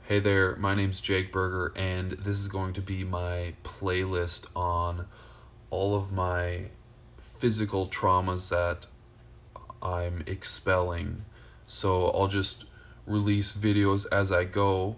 Hey there, my name's Jake Berger, and this is going to be my playlist on all of my physical traumas that I'm expelling. So I'll just release videos as I go,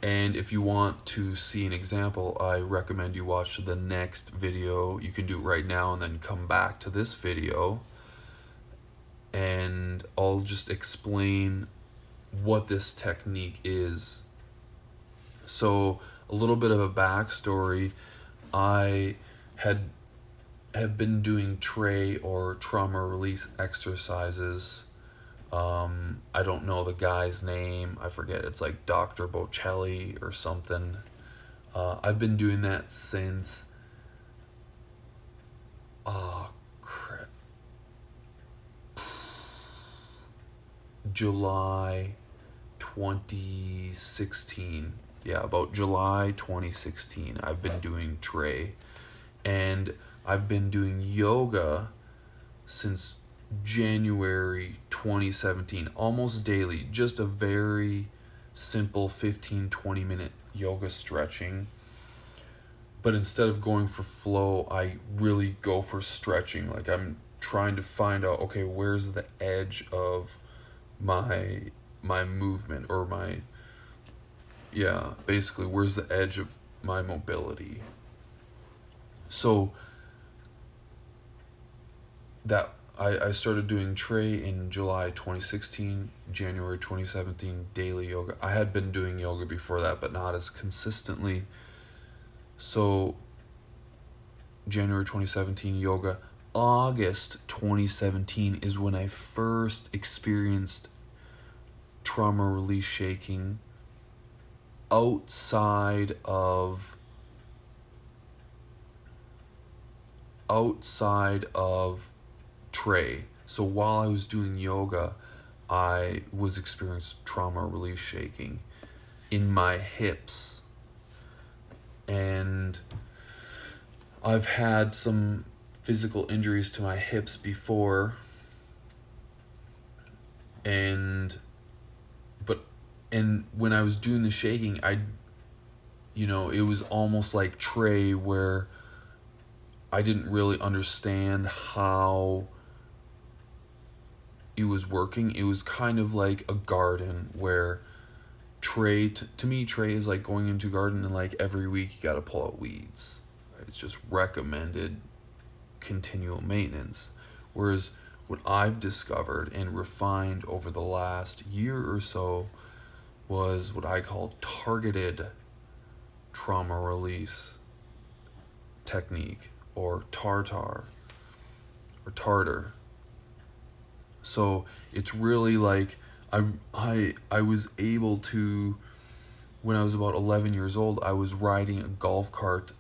and if you want to see an example, I recommend you watch the next video. You can do it right now and then come back to this video, and I'll just explain what this technique is. So, a little bit of a backstory. I had have been doing TRE or trauma release exercises. I don't know the guy's name. I forget. It's like Dr. Berceli or something. I've been doing that since uh, crap, July 2016. Yeah, about July 2016. I've been doing TRE, and I've been doing yoga since January 2017, almost daily, just a very simple 15-20 minute yoga stretching. But instead of going for flow, I really go for stretching. Like I'm trying to find out, okay, where's the edge of my movement, or my, yeah, basically where's the edge of my mobility. So that I started doing TRE in July 2016, January 2017, daily yoga. I had been doing yoga before that, but not as consistently. So, January 2017, yoga. August 2017 is when I first experienced trauma release shaking outside of TRE. So while I was doing yoga, I was experiencing trauma release shaking in my hips. And I've had some physical injuries to my hips before. And when I was doing the shaking, it was almost like TRE, where I didn't really understand how it was working. It was kind of like a garden where TRE, to me, TRE is like going into a garden and like every week you gotta pull out weeds. It's just recommended continual maintenance. Whereas what I've discovered and refined over the last year or so was what I call targeted trauma release technique, or tartar or tartar. So it's really like I was able to, when I was about 11 years old, I was riding a golf cart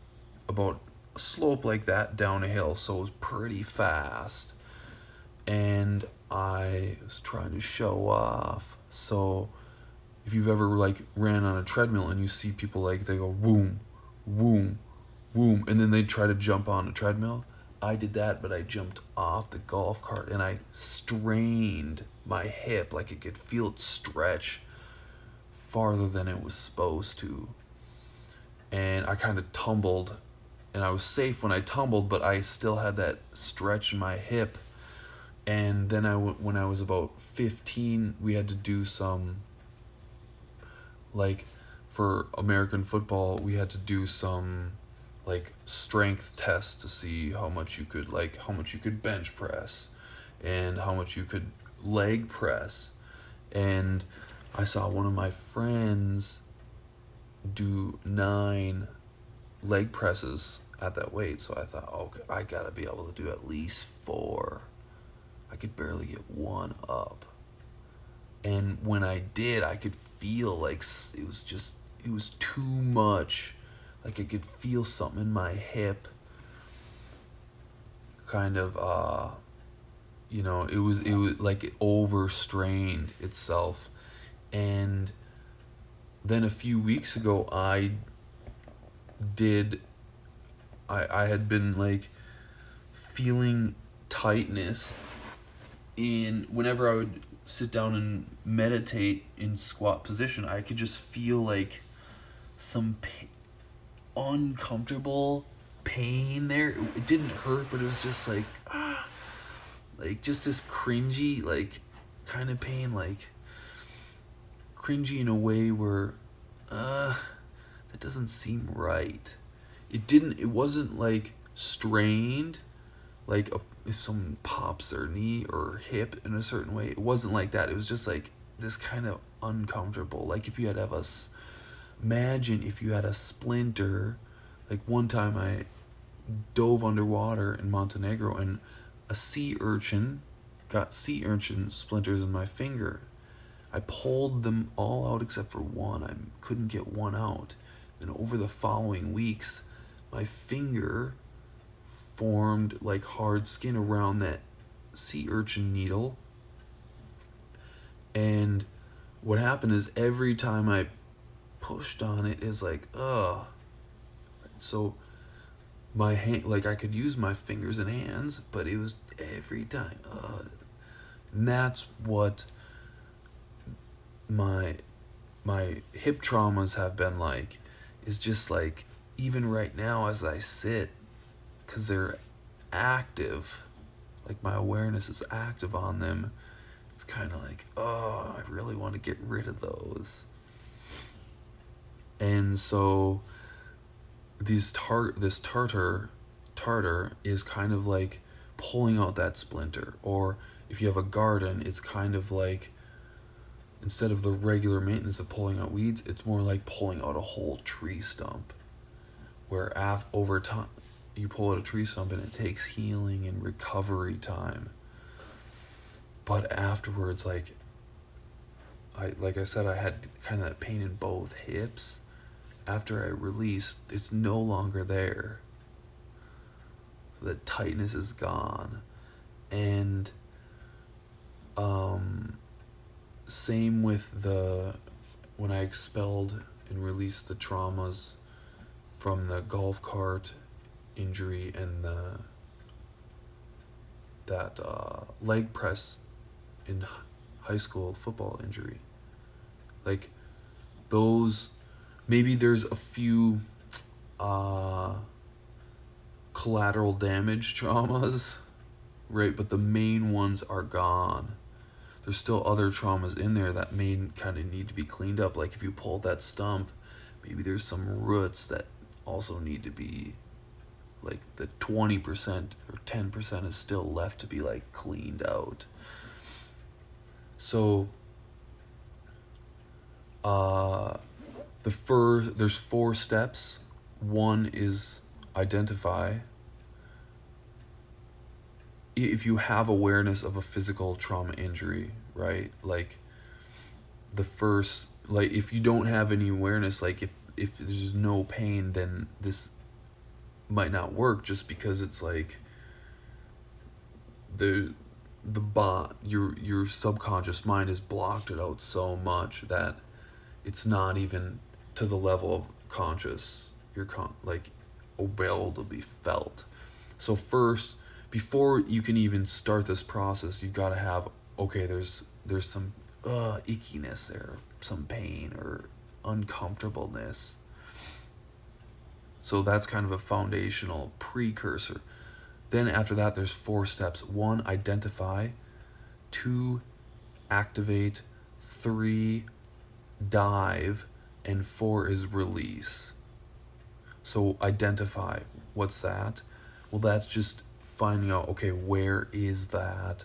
about a slope like that down a hill, so it was pretty fast, and I was trying to show off. So if you've ever like ran on a treadmill and you see people, like, they go boom, boom, boom, and then they try to jump on a treadmill. I did that, but I jumped off the golf cart and I strained my hip, like I could feel it stretch farther than it was supposed to. And I kind of tumbled, and I was safe when I tumbled, but I still had that stretch in my hip. And then when I was about 15, we had to do some, like, for American football, we had to do some like strength tests to see how much you could bench press and how much you could leg press. And I saw one of my friends do 9 leg presses at that weight, so I thought, okay, I gotta be able to do at least 4. I could barely get 1 up. And when I did, I could feel like it was too much. Like I could feel something in my hip, kind of, it was like it overstrained itself. And then a few weeks ago, I had been like feeling tightness in whenever I would sit down and meditate in squat position, I could just feel like some uncomfortable pain there. It didn't hurt, but it was just like just this cringy, like kind of pain, like cringy in a way where that doesn't seem right. It wasn't like strained, like if someone pops their knee or hip in a certain way. It wasn't like that. It was just like this kind of uncomfortable, like if you had to have imagine if you had a splinter. Like one time I dove underwater in Montenegro and a sea urchin got sea urchin splinters in my finger. I pulled them all out except for one. I couldn't get one out. And over the following weeks, my finger formed like hard skin around that sea urchin needle. And what happened is every time I pushed on it is like, ugh. So my hand, like I could use my fingers and hands, but it was every time. And that's what my hip traumas have been like. Is just like, even right now as I sit, because they're active, like my awareness is active on them, it's kind of like, oh, I really want to get rid of those. And so this tartar is kind of like pulling out that splinter. Or if you have a garden, it's kind of like, instead of the regular maintenance of pulling out weeds, it's more like pulling out a whole tree stump, where over time you pull out a tree stump and it takes healing and recovery time. But afterwards, like I said, I had kind of that pain in both hips. After I released, it's no longer there. The tightness is gone. And same with when I expelled and released the traumas from the golf cart injury and that leg press in high school football injury. Like those, maybe there's a few collateral damage traumas, right? But the main ones are gone. There's still other traumas in there that may kind of need to be cleaned up. Like if you pull that stump, maybe there's some roots that also need to be, like the 20% or 10% is still left to be like cleaned out. So there's 4 steps. One is identify. If you have awareness of a physical trauma injury, right? Like the first, like if you don't have any awareness, like if there's no pain, then this might not work, just because it's like your subconscious mind has blocked it out so much that it's not even to the level of conscious. You're like able to be felt. So first, before you can even start this process, you've got to have, okay, there's some ickiness there, some pain or uncomfortableness. So that's kind of a foundational precursor. Then after that, there's 4 steps. 1, identify. 2, activate. 3, dive. And 4 is release. So identify, what's that? Well, that's just finding out, okay, where is that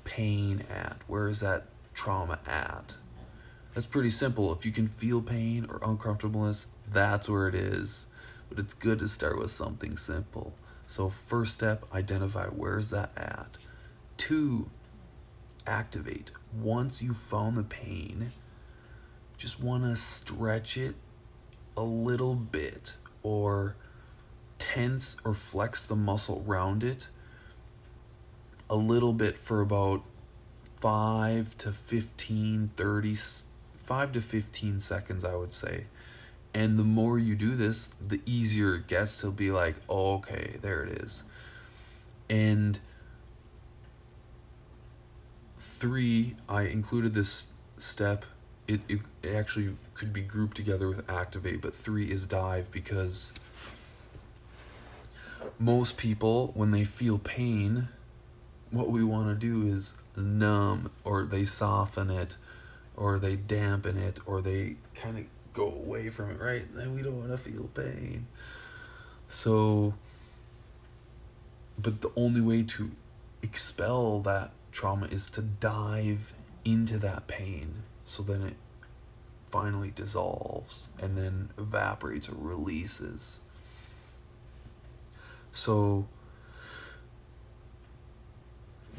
pain at? Where is that trauma at? That's pretty simple. If you can feel pain or uncomfortableness, that's where it is. But it's good to start with something simple. So first step, identify, where's that at? 2, activate. Once you've found the pain, just want to stretch it a little bit, or tense or flex the muscle around it a little bit for about 5 to 15 seconds, I would say. And the more you do this, the easier it gets to be like, oh, okay, there it is. And 3, I included this step. It actually could be grouped together with activate, but 3 is dive, because most people, when they feel pain, what we want to do is numb, or they soften it, or they dampen it, or they kind of go away from it, right? And we don't want to feel pain. So, but the only way to expel that trauma is to dive into that pain, so then it finally dissolves and then evaporates or releases. So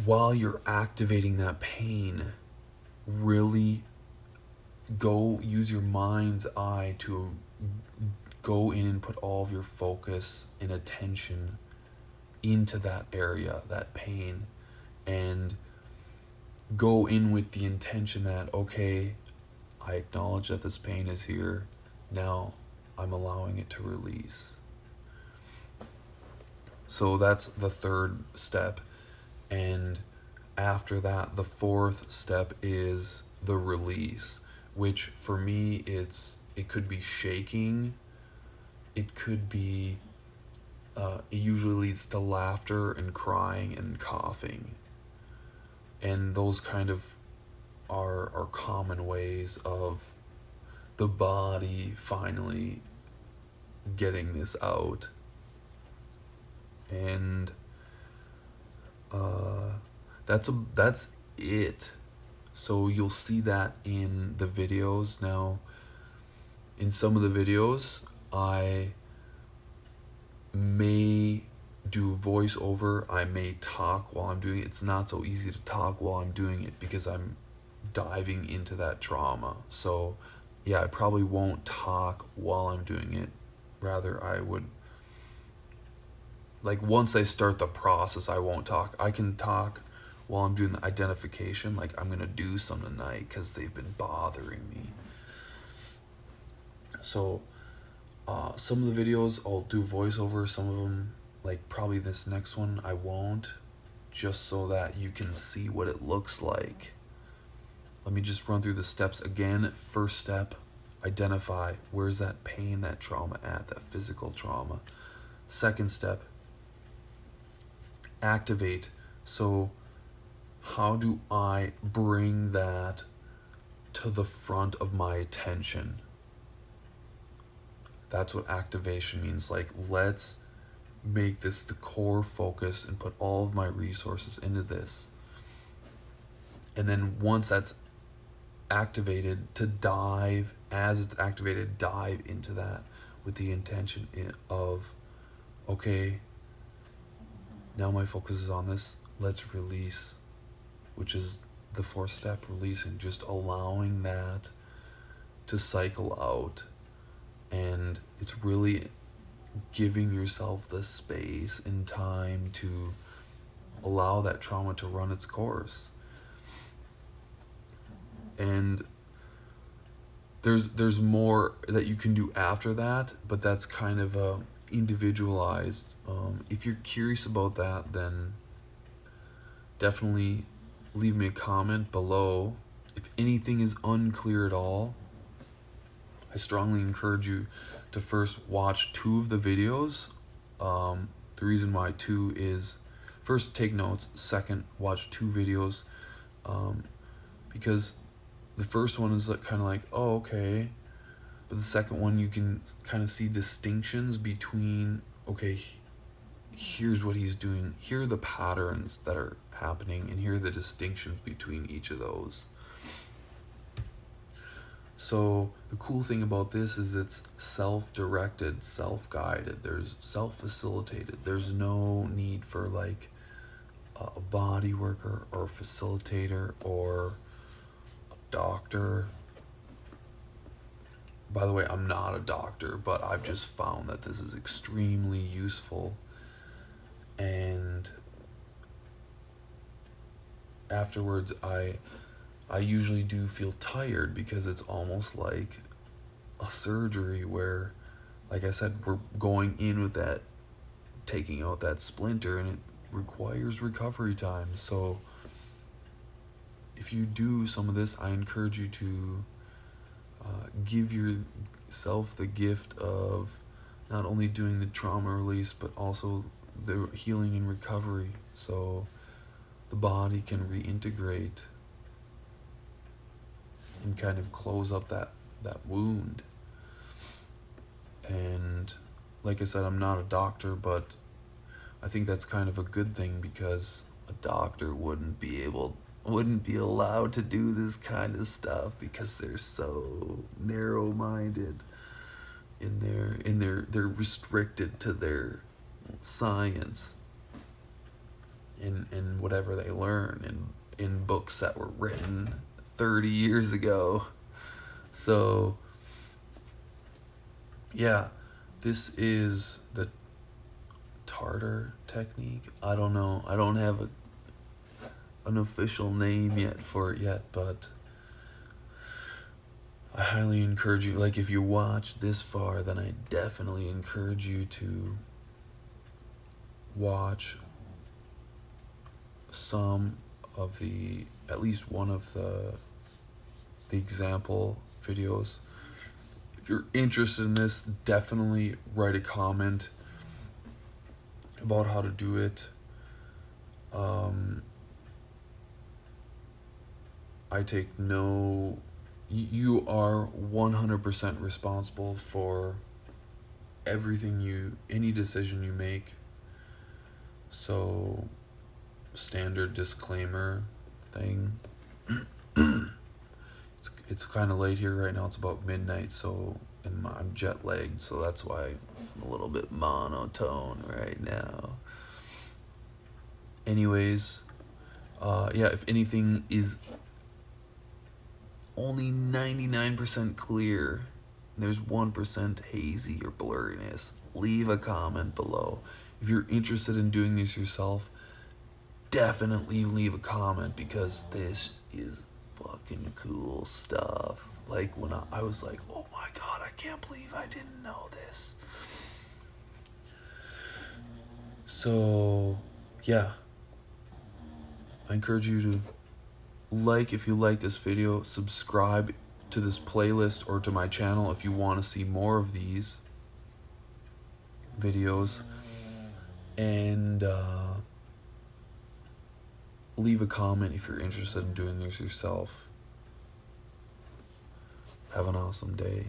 while you're activating that pain, really go use your mind's eye to go in and put all of your focus and attention into that area, that pain, and go in with the intention that, okay, I acknowledge that this pain is here. Now I'm allowing it to release. So that's the 3rd step. And after that, the 4th step is the release, which for me, it could be shaking. It could be, it usually leads to laughter and crying and coughing. And those kind of are common ways of the body finally getting this out. And that's it. So you'll see that in the videos. Now, in some of the videos, I may do voiceover. I may talk while I'm doing it. It's not so easy to talk while I'm doing it because I'm diving into that trauma. So yeah, I probably won't talk while I'm doing it. Rather, I would, like, once I start the process, I won't talk. I can talk while I'm doing the identification, like, I'm gonna do some tonight because they've been bothering me. So some of the videos I'll do voiceover, some of them, like probably this next one, I won't, just so that you can see what it looks like. Let me just run through the steps again. 1st step, identify where's that pain, that trauma at, that physical trauma. 2nd step, activate. So how do I bring that to the front of my attention? That's what activation means. Like, let's make this the core focus and put all of my resources into this. And then once that's activated, to dive, as it's activated, dive into that with the intention of, okay, now my focus is on this, let's release, which is the 4th step, releasing, just allowing that to cycle out. And it's really giving yourself the space and time to allow that trauma to run its course. And there's more that you can do after that, but that's kind of individualized. If you're curious about that, then definitely leave me a comment below. If anything is unclear at all, I strongly encourage you to first watch 2 of the videos. The reason why 2 is, first, take notes. 2nd, watch 2 videos, because the first one is kind of like, oh, okay, but the 2nd one, you can kind of see distinctions between, okay, here's what he's doing, here are the patterns that are happening, and here are the distinctions between each of those. So the cool thing about this is it's self-directed, self-guided, there's self-facilitated. There's no need for like a body worker or a facilitator or a doctor. By the way, I'm not a doctor, but I've just found that this is extremely useful. And afterwards, I usually do feel tired because it's almost like a surgery where, like I said, we're going in with that, taking out that splinter, and it requires recovery time. So if you do some of this, I encourage you to give yourself the gift of not only doing the trauma release, but also the healing and recovery, so the body can reintegrate and kind of close up that wound. And like I said, I'm not a doctor, but I think that's kind of a good thing, because a doctor wouldn't be allowed to do this kind of stuff, because they're so narrow-minded they're restricted to their science in whatever they learn in books that were written 30 years ago. So yeah, this is the Tartar Technique. I don't know. I don't have an official name yet for it yet, but I highly encourage you, like, if you watch this far, then I definitely encourage you to watch some of at least one of the example videos. If you're interested in this, definitely write a comment about how to do it. I take you are 100% responsible for everything any decision you make. So, standard disclaimer thing. It's kind of late here right now. It's about midnight, so I'm jet lagged, so that's why I'm a little bit monotone right now. Anyways, yeah, if anything is only 99% clear, there's 1% hazy or blurriness, leave a comment below. If you're interested in doing this yourself, definitely leave a comment, because this is fucking cool stuff. Like, when I was like, oh my god, I can't believe I didn't know this. So yeah, I encourage you to if you like this video, subscribe to this playlist or to my channel if you want to see more of these videos, and leave a comment if you're interested in doing this yourself. Have an awesome day.